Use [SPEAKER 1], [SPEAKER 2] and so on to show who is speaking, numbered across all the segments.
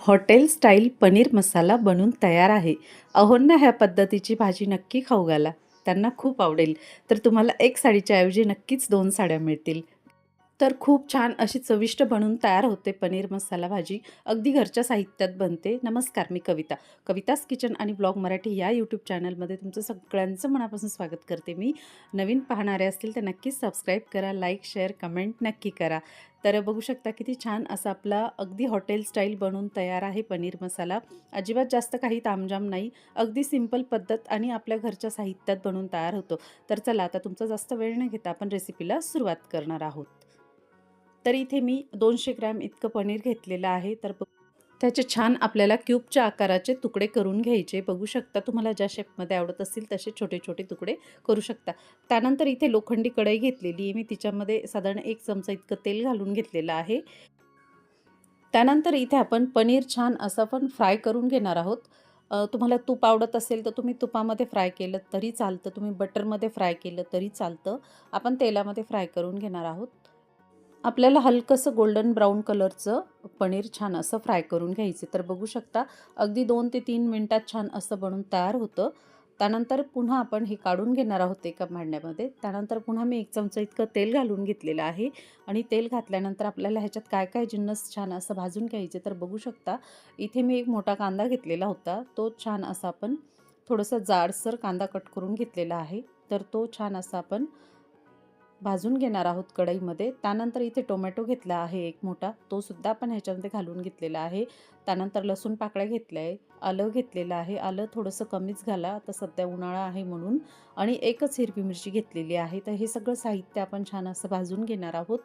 [SPEAKER 1] Hotel style paneer masala बनून तयार आहे. अहोंना ह्या पद्धतीची भाजी नक्की खाऊ घाला. त्यांना खूप आवडेल. तर तुम्हाला एक साडीच्या ऐवजी नक्कीच 2 साड्या मिळतील. तर खूप छान अशी चविष्ट बनून तयार होते पनीर मसाला भाजी. अगदी घरच्या साहित्यात बनते. नमस्कार, मी कविता. कविताज किचन आणि ब्लॉग मराठी या यूट्यूब चॅनलमध्ये तुमचं सगळ्यांचं मनापासून स्वागत करते मी. नवीन पाहणारे असतील तर नक्कीच सबस्क्राईब करा, लाईक, शेअर, कमेंट नक्की करा. तर बघू शकता किती छान असा आपला अगदी हॉटेल स्टाईल बनून तयार आहे पनीर मसाला. अजिबात जास्त काही तामझाम नाही. अगदी सिंपल पद्धत आणि आपल्या घरच्या साहित्यात बनून तयार होतो. तर चला आता तुमचा जास्त वेळ न घेता आपण रेसिपीला सुरुवात करणार आहोत. तर इथे मी 200 ग्रॅम इतकं पनीर घेतलेलं आहे. तर त्याचे छान आपल्याला क्यूबच्या आकाराचे तुकडे करून घ्यायचे. बघू शकता तुम्हाला ज्या शेपमध्ये आवडत असतील तसे छोटे छोटे तुकडे करू शकता. त्यानंतर इथे लोखंडी कढई घेतलेली आहे मी. तिच्यामध्ये साधारण 1 चमचा इतकं तेल घालून घेतलेलं आहे. त्यानंतर इथे आपण पनीर छान असं पण फ्राय करून घेणार आहोत. तुम्हाला तूप आवडत असेल तर तुम्ही तुपामध्ये फ्राय केलं तरी चालतं. तुम्ही बटरमध्ये फ्राय केलं तरी चालतं. आपण तेलामध्ये फ्राय करून घेणार आहोत. आपल्याला हलकंसं गोल्डन ब्राऊन कलरचं पनीर छान असं फ्राय करून घ्यायचं. तर बघू शकता अगदी 2 ते 3 मिनिटात छान असं बनून तयार होतं. त्यानंतर पुन्हा आपण हे काढून घेणार आहोत एका भांड्यामध्ये. त्यानंतर पुन्हा मी 1 चमचा इतकं तेल घालून घेतलेलं आहे आणि तेल घातल्यानंतर आपल्याला ह्याच्यात काय-काय जिन्नस छान असं भाजून घ्यायचे. तर बघू शकता इथे मी एक मोठा कांदा घेतलेला होता. तो छान असा आपण थोडंसं जाडसर कांदा कट करून घेतलेला आहे. तर तो छान असा आपण भाजून घेणार आहोत कढईमध्ये. त्यानंतर इथे टोमॅटो घेतला आहे एक मोठा, तो सुद्धा आपण ह्याच्यामध्ये घालून घेतलेला आहे. त्यानंतर लसूण पाकळ्या घेतल्या आहे, आलं घेतलेलं आहे. आलं थोडंसं कमीच घाला, आता सध्या उन्हाळा आहे म्हणून. आणि एकच हिरवी मिरची घेतलेली आहे. तर हे सगळं साहित्य आपण छान असं भाजून घेणार आहोत.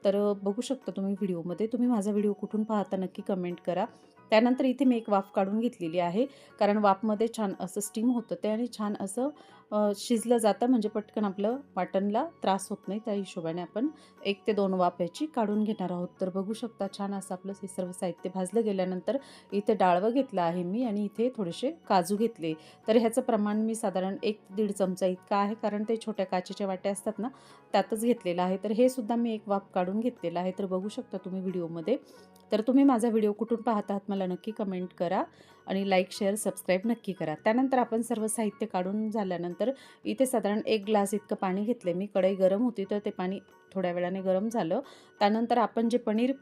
[SPEAKER 1] तर बघू शकता तुम्ही व्हिडिओमध्ये. तुम्ही माझा व्हिडिओ कुठून पाहता नक्की कमेंट करा. त्यानंतर इथे मी एक वाफ काढून घेतलेली आहे, कारण वाफमध्ये छान असं स्टीम होतं ते आणि छान असं शिजलं जातं, म्हणजे पटकन आपलं वाटणला त्रास होत नाही. त्या हिशोबाने आपण 1 ते 2 वाफ याची काढून घेणार आहोत. तर बघू शकता छान असं आपलं हे सर्व साहित्य भाजलं गेल्यानंतर इथे डाळवं घेतलं आहे मी आणि इथे थोडेसे काजू घेतले. तर ह्याचं प्रमाण मी साधारण 1 ते दीड चमचा इतका आहे, कारण ते छोट्या काचेच्या वाट्या असतात ना, त्यातच घेतलेलं आहे. तर हे सुद्धा मी एक वाफ काढून घेतलेलं आहे. तर बघू शकता तुम्ही व्हिडिओमध्ये. तर तुम्ही माझा व्हिडिओ कुठून पाहत आहात मला नक्की कमेंट करा आणि लाईक, शेअर, सबस्क्राईब नक्की करा. त्यानंतर आपण सर्व साहित्य काढून झाल्यानंतर इथे साधारण 1 ग्लास इतकं पाणी घेतले मी. कढई गरम होती तर ते पाणी थोड्या वेळाने गरम झालं. त्यानंतर आपण जे पनीर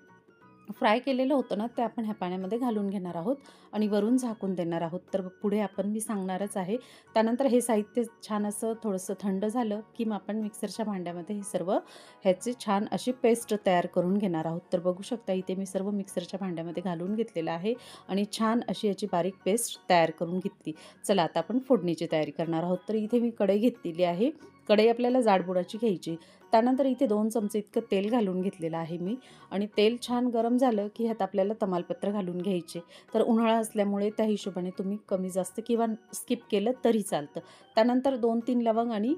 [SPEAKER 1] फ्राय केलेलं होतं ना, ते आपण ह्या पाण्यामध्ये घालून घेणार आहोत आणि वरून झाकून देणार आहोत. तर पुढे आपण मी सांगणारच आहे. त्यानंतर हे साहित्य छान असं थोडंसं थंड झालं की मग आपण मिक्सरच्या भांड्यामध्ये हे सर्व ह्याची छान अशी पेस्ट तयार करून घेणार आहोत. तर बघू शकता इथे मी सर्व मिक्सरच्या भांड्यामध्ये घालून घेतलेलं आहे आणि छान अशी याची बारीक पेस्ट तयार करून घेतली. चला आता आपण फोडणीची तयारी करणार आहोत. तर इथे मी कढई घेतलेली आहे. कढई आपल्याला जाडबुडाची घ्यायची. त्यानंतर इथे 2 चमचे इतकं तेल घालून घेतलेलं आहे मी आणि तेल छान गरम झालं की ह्यात आपल्याला तमालपत्र घालून घ्यायचे. तर उन्हाळा असल्यामुळे त्या हिशोबाने तुम्ही कमी जास्त किंवा स्किप केलं तरी चालतं. त्यानंतर 2-3 लवंग आणि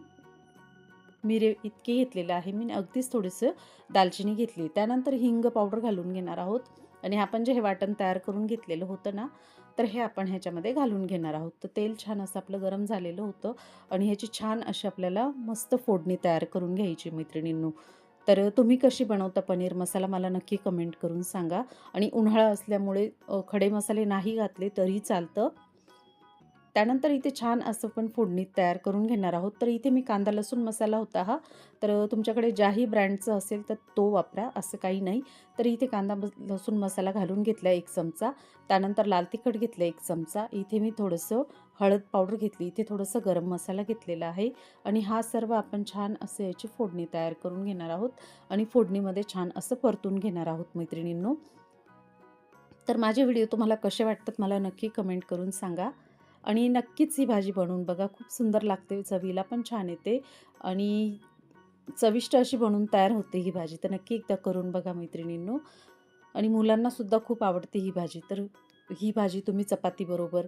[SPEAKER 1] मिरे इतके घेतलेलं आहे मी. अगदीच थोडंसं दालचिनी घेतली. त्यानंतर हिंग पावडर घालून घेणार आहोत आणि आपण जे हे वाटण तयार करून घेतलेलं होतं ना, तर हे आपण ह्याच्यामध्ये घालून घेणार आहोत. तर तेल छान असं आपलं गरम झालेलं होतं आणि ह्याची छान अशी आपल्याला मस्त फोडणी तयार करून घ्यायची मैत्रिणींनो. तर तुम्ही कशी बनवता पनीर मसाला मला नक्की कमेंट करून सांगा आणि उन्हाळा असल्यामुळे खडे मसाले नाही घातले तरी चालतं. त्यानंतर इथे छान असं पण फोडणी तयार करून घेणार आहोत. तर इथे मी कांदा लसूण मसाला होता हा. तर तुमच्याकडे ज्याही ब्रँडचं असेल तर तो वापरा, असं काही नाही. तर इथे कांदा लसूण मसाला घालून घेतला 1 चमचा. त्यानंतर लाल तिखट घेतलं 1 चमचा. इथे मी थोडंसं हळद पावडर घेतली. इथे थोडंसं गरम मसाला घेतलेला आहे आणि हा सर्व आपण छान असं याची फोडणी तयार करून घेणार आहोत आणि फोडणीमध्ये छान असं परतून घेणार आहोत मैत्रिणींनो. तर माझे व्हिडिओ तुम्हाला कसे वाटतात मला नक्की कमेंट करून सांगा आणि नक्कीच ही भाजी बनवून बघा. खूप सुंदर लागते, चवीला पण छान येते आणि चविष्ट अशी बनवून तयार होते ही भाजी. तर नक्की एकदा करून बघा मैत्रिणींनो आणि मुलांनासुद्धा खूप आवडते ही भाजी. तर ही भाजी तुम्ही चपातीबरोबर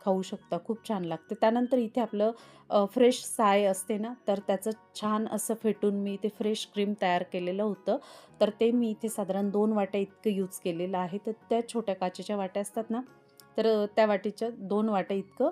[SPEAKER 1] खाऊ शकता, खूप छान लागते. त्यानंतर इथे आपलं फ्रेश साय असते ना, तर त्याचं छान असं फेटून मी इथे फ्रेश क्रीम तयार केलेलं होतं. तर ते मी इथे साधारण 2 वाट्या इतकं यूज केलेलं आहे. तर त्या छोट्या काचेच्या वाट्या असतात ना, तर त्या वाटीच्या 2 वाट्या इतकं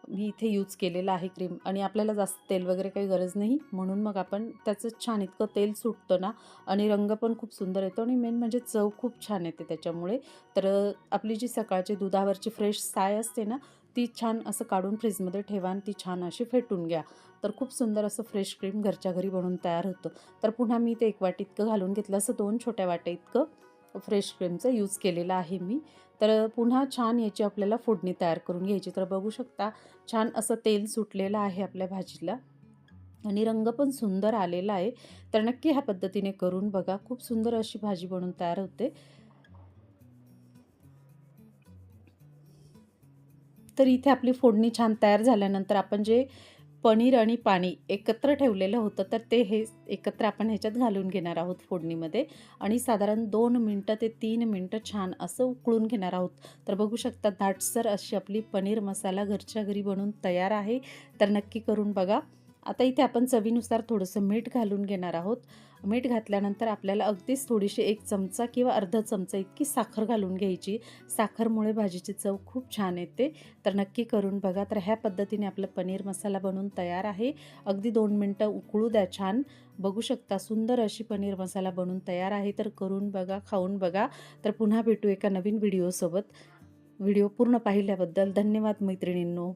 [SPEAKER 1] मी इथे यूज केलेलं आहे क्रीम आणि आपल्याला जास्त तेल वगैरे काही गरज नाही, म्हणून मग आपण त्याचं छान इतकं तेल सुटतं ना आणि रंग पण खूप सुंदर येतो आणि मेन म्हणजे चव खूप छान येते त्याच्यामुळे. तर आपली जी सकाळची दुधावरची फ्रेश साय असते ना, ती छान असं काढून फ्रीजमध्ये ठेवा आणि ती छान अशी फेटून घ्या. तर खूप सुंदर असं फ्रेश क्रीम घरच्या घरी बनवून तयार होतं. तर पुन्हा मी ते 1 वाटी इतकं घालून घेतलं, असं 2 छोट्या वाट्या इतकं फ्रेश क्रीमचं यूज केलेलं आहे मी. तर पुन्हा छान याची आपल्याला फोडणी तयार करून घ्यायची. तर बघू शकता छान असं तेल सुटलेलं आहे आपल्या भाजीला आणि रंग पण सुंदर आलेला आहे. तर नक्की ह्या पद्धतीने करून बघा. खूप सुंदर अशी भाजी बनून तयार होते. तर इथे आपली फोडणी छान तयार झाल्यानंतर आपण जे पनीर आणि पाणी एकत्र ठेवलेलं होतं, तर ते हे एकत्र आपण ह्याच्यात घालून घेणार आहोत फोडणीमध्ये आणि साधारण 2 मिनिटं ते 3 मिनिटं छान असं उकळून घेणार आहोत. तर बघू शकता दाटसर अशी आपली पनीर मसाला घरच्या घरी बनवून तयार आहे. तर नक्की करून बघा. आता इथे आपण चवीनुसार थोडंसं मीठ घालून घेणार आहोत. मीठ घातल्यानंतर आपल्याला अगदीच थोडीशी 1 चमचा किंवा अर्धा चमचा इतकी साखर घालून घ्यायची. साखरमुळे भाजीची चव खूप छान येते. तर नक्की करून बघा. तर ह्या पद्धतीने आपलं पनीर मसाला बनवून तयार आहे. अगदी 2 मिनिटं उकळू द्या छान. बघू शकता सुंदर अशी पनीर मसाला बनवून तयार आहे. तर करून बघा, खाऊन बघा. तर पुन्हा भेटू एका नवीन व्हिडिओसोबत. व्हिडिओ पूर्ण पाहिल्याबद्दल धन्यवाद मैत्रिणींनो.